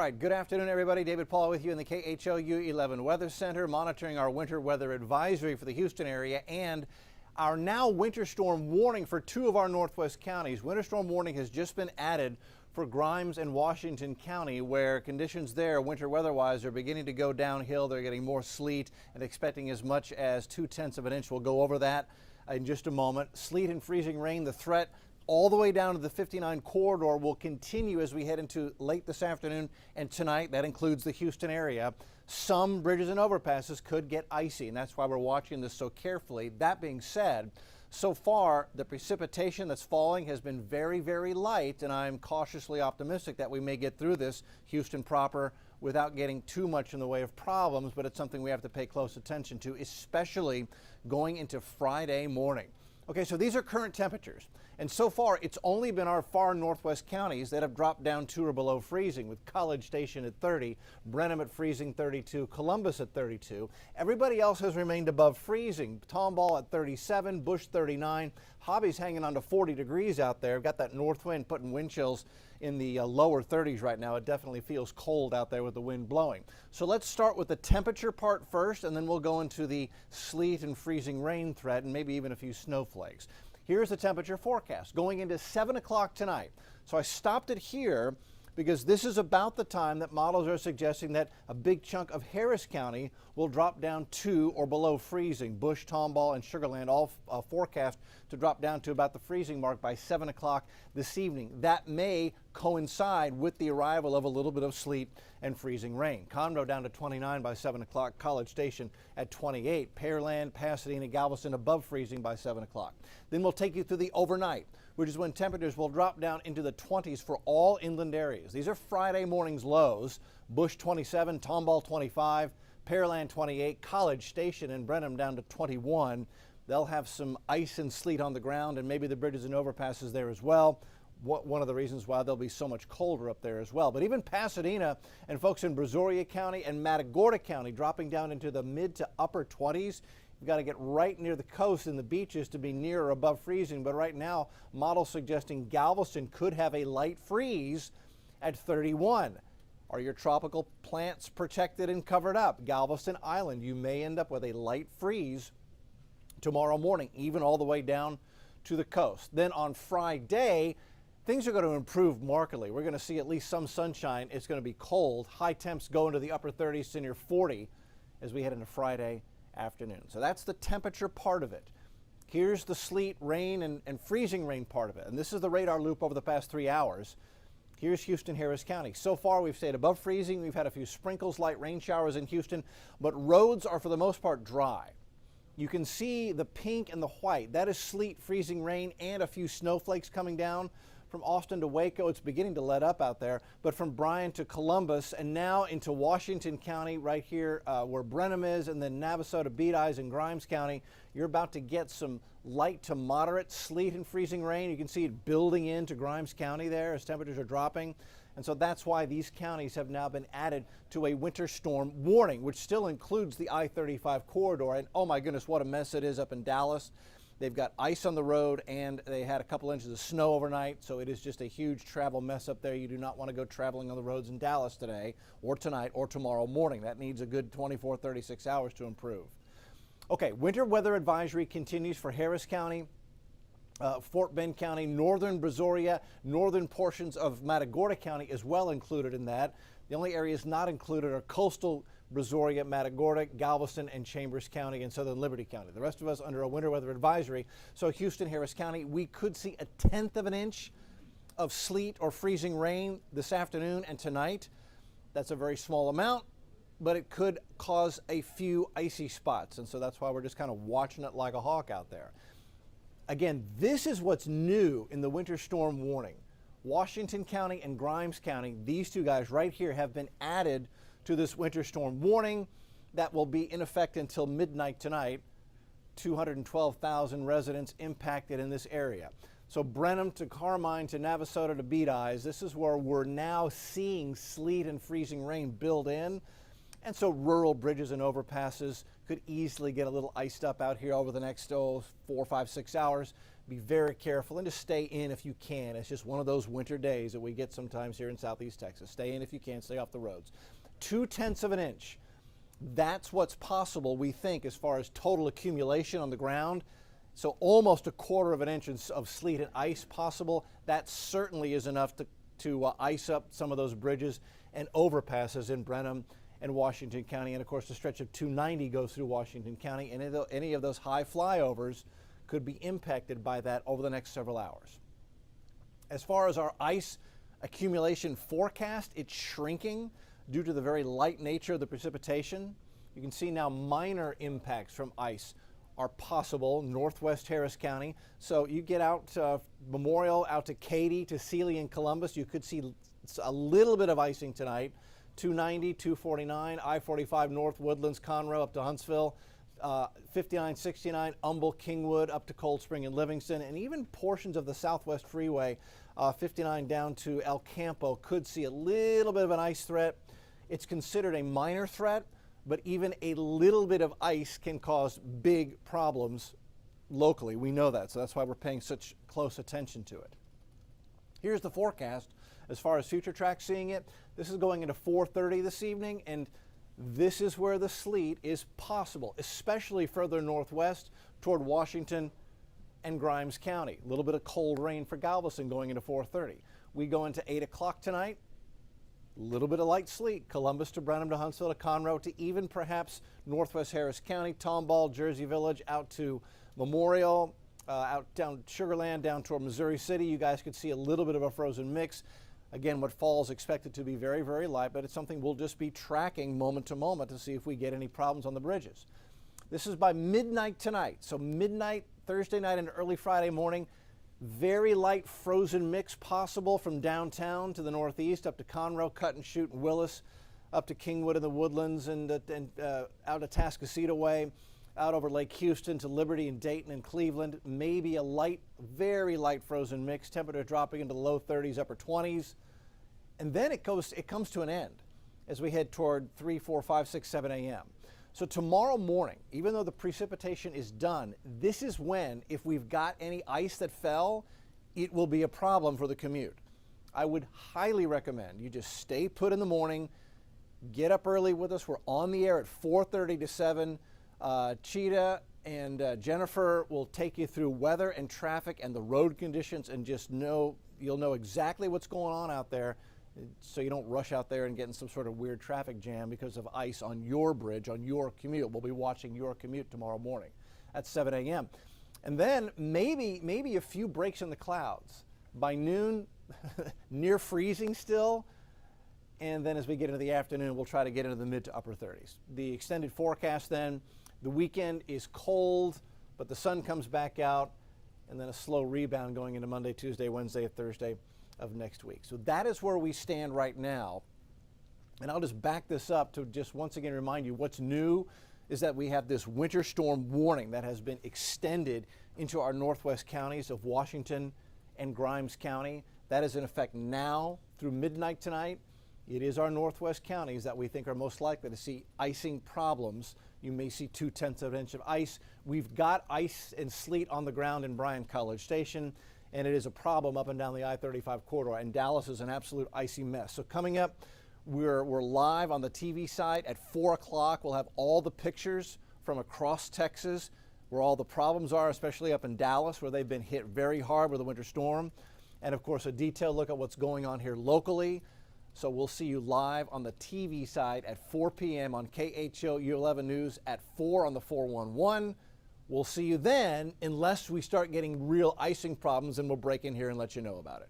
All right, good afternoon, everybody. David Paul with you in the KHOU 11 Weather Center, monitoring our winter weather advisory for the Houston area and our now winter storm warning for two of our northwest counties. Winter storm warning has just been added for Grimes and Washington County, where conditions there, winter weather-wise, are beginning to go downhill. They're getting more sleet and expecting as much as 0.2 of an inch. We'll go over that in just a moment. Sleet and freezing rain, the threat all the way down to the 59 corridor will continue as we head into late this afternoon and tonight. That includes the Houston area. Some bridges and overpasses could get icy, and that's why we're watching this so carefully. That being said, so far the precipitation that's falling has been very, very light, and I'm cautiously optimistic that we may get through this Houston proper without getting too much in the way of problems, but it's something we have to pay close attention to, especially going into Friday morning. Okay, so these are current temperatures, and so far it's only been our far northwest counties that have dropped down to or below freezing, with College Station at 30, Brenham at freezing 32, Columbus at 32. Everybody else has remained above freezing. Tomball at 37, Bush 39. Hobby's hanging on to 40 degrees out there. We've got that north wind putting wind chills in the lower 30s right now. It definitely feels cold out there with the wind blowing. So let's start with the temperature part first, and then we'll go into the sleet and freezing rain threat and maybe even a few snowflakes. Here's the temperature forecast going into 7 o'clock tonight. So I stopped it here because this is about the time that models are suggesting that a big chunk of Harris County will drop down to or below freezing. Bush, Tomball, and Sugar Land all forecast to drop down to about the freezing mark by 7 o'clock this evening. That may coincide with the arrival of a little bit of sleet and freezing rain. Conroe down to 29 by 7 o'clock, College Station at 28, Pearland, Pasadena, Galveston above freezing by 7 o'clock. Then we'll take you through the overnight, which is when temperatures will drop down into the 20s for all inland areas. These are Friday morning's lows. Bush 27, Tomball 25, Pearland 28, College Station and Brenham down to 21. They'll have some ice and sleet on the ground and maybe the bridges and overpasses there as well. One of the reasons why they'll be so much colder up there as well. But even Pasadena and folks in Brazoria County and Matagorda County dropping down into the mid to upper 20s. You've got to get right near the coast and the beaches to be near or above freezing. But right now, models suggesting Galveston could have a light freeze at 31. Are your tropical plants protected and covered up? Galveston Island, you may end up with a light freeze tomorrow morning, even all the way down to the coast. Then on Friday, things are going to improve markedly. We're going to see at least some sunshine. It's going to be cold. High temps go into the upper 30s to near 40 as we head into Friday afternoon. So that's the temperature part of it. Here's the sleet, rain, and freezing rain part of it. And this is the radar loop over the past 3 hours. Here's Houston, Harris County. So far, we've stayed above freezing. We've had a few sprinkles, light rain showers in Houston, but roads are for the most part dry. You can see the pink and the white. That is sleet, freezing rain, and a few snowflakes coming down. From Austin to Waco, it's beginning to let up out there, but from Bryan to Columbus and now into Washington County right here where Brenham is, and then Navasota, Beat Eyes, and Grimes County, you're about to get some light to moderate sleet and freezing rain. You can see it building into Grimes County there as temperatures are dropping. And so that's why these counties have now been added to a winter storm warning, which still includes the I-35 corridor. And oh my goodness, what a mess it is up in Dallas. They've got ice on the road, and they had a couple inches of snow overnight, so it is just a huge travel mess up there. You do not want to go traveling on the roads in Dallas today or tonight or tomorrow morning. That needs a good 24, 36 hours to improve. Okay, winter weather advisory continues for Harris County, Fort Bend County, northern Brazoria, northern portions of Matagorda County as well included in that. The only areas not included are coastal Brazoria, Matagorda, Galveston, and Chambers County, and southern Liberty County. The rest of us under a winter weather advisory. So Houston, Harris County, we could see a 1/10 of an inch of sleet or freezing rain this afternoon and tonight. That's a very small amount, but it could cause a few icy spots, and so that's why we're just kind of watching it like a hawk out there. Again, this is what's new in the winter storm warning. Washington County and Grimes County, these two guys right here have been added to this winter storm warning that will be in effect until midnight tonight. 212,000 residents impacted in this area. So Brenham to Carmine to Navasota to Beat Eyes, this is where we're now seeing sleet and freezing rain build in. And so rural bridges and overpasses could easily get a little iced up out here over the next 4, 5, 6 hours. be very careful and just stay in if you can. It's just one of those winter days that we get sometimes here in southeast Texas. Stay in if you can, stay off the roads. 2/10 of an inch. That's what's possible, we think, as far as total accumulation on the ground. So almost 1/4 of an inch of sleet and ice possible. That certainly is enough to ice up some of those bridges and overpasses in Brenham and Washington County. And of course, the stretch of 290 goes through Washington County, and any of those high flyovers could be impacted by that over the next several hours. As far as our ice accumulation forecast, it's shrinking due to the very light nature of the precipitation. You can see now minor impacts from ice are possible northwest Harris County. So you get out Memorial, out to Katy, to Sealy and Columbus, you could see a little bit of icing tonight. 290, 249, I-45 North Woodlands, Conroe up to Huntsville, 59, 69, Humble, Kingwood up to Cold Spring and Livingston, and even portions of the Southwest Freeway, 59 down to El Campo, could see a little bit of an ice threat. It's considered a minor threat, but even a little bit of ice can cause big problems locally. We know that, so that's why we're paying such close attention to it. Here's the forecast as far as future track seeing it. This is going into 4:30 this evening, and this is where the sleet is possible, especially further northwest toward Washington and Grimes County. A little bit of cold rain for Galveston going into 4:30. We go into 8 o'clock tonight. A little bit of light sleet, Columbus to Brenham to Huntsville to Conroe to even perhaps northwest Harris County, Tomball, Jersey Village, out to Memorial, out down Sugarland, down toward Missouri City. You guys could see a little bit of a frozen mix. Again, what fall is expected to be very, very light, but it's something we'll just be tracking moment to moment to see if we get any problems on the bridges. This is by midnight tonight. So midnight, Thursday night and early Friday morning, very light frozen mix possible from downtown to the northeast, up to Conroe, Cut and Shoot, and Willis, up to Kingwood and the Woodlands, and out of Tascasita Way, out over Lake Houston to Liberty and Dayton and Cleveland. Maybe a light, very light frozen mix, temperature dropping into the low 30s, upper 20s. And then it comes to an end as we head toward 3, 4, 5, 6, 7 a.m. So tomorrow morning, even though the precipitation is done, this is when, if we've got any ice that fell, it will be a problem for the commute. I would highly recommend you just stay put in the morning, get up early with us. We're on the air at 4:30 to 7. Cheetah and Jennifer will take you through weather and traffic and the road conditions, and just you'll know exactly what's going on out there, so you don't rush out there and get in some sort of weird traffic jam because of ice on your bridge, on your commute. We'll be watching your commute tomorrow morning at 7 a.m. And then maybe a few breaks in the clouds. By noon, near freezing still. And then as we get into the afternoon, we'll try to get into the mid to upper 30s. The extended forecast then, the weekend is cold, but the sun comes back out, and then a slow rebound going into Monday, Tuesday, Wednesday, Thursday of next week. So that is where we stand right now. And I'll just back this up to just once again remind you what's new is that we have this winter storm warning that has been extended into our northwest counties of Washington and Grimes County. That is in effect now through midnight tonight. It is our northwest counties that we think are most likely to see icing problems. You may see 2/10 of an inch of ice. We've got ice and sleet on the ground in Bryan College Station, and it is a problem up and down the I-35 corridor, and Dallas is an absolute icy mess. So coming up, we're live on the TV side at 4 o'clock. We'll have all the pictures from across Texas where all the problems are, especially up in Dallas, where they've been hit very hard with the winter storm. And of course, a detailed look at what's going on here locally. So we'll see you live on the TV side at 4 p.m. on KHO U11 News at 4 on the 411. We'll see you then, unless we start getting real icing problems, and we'll break in here and let you know about it.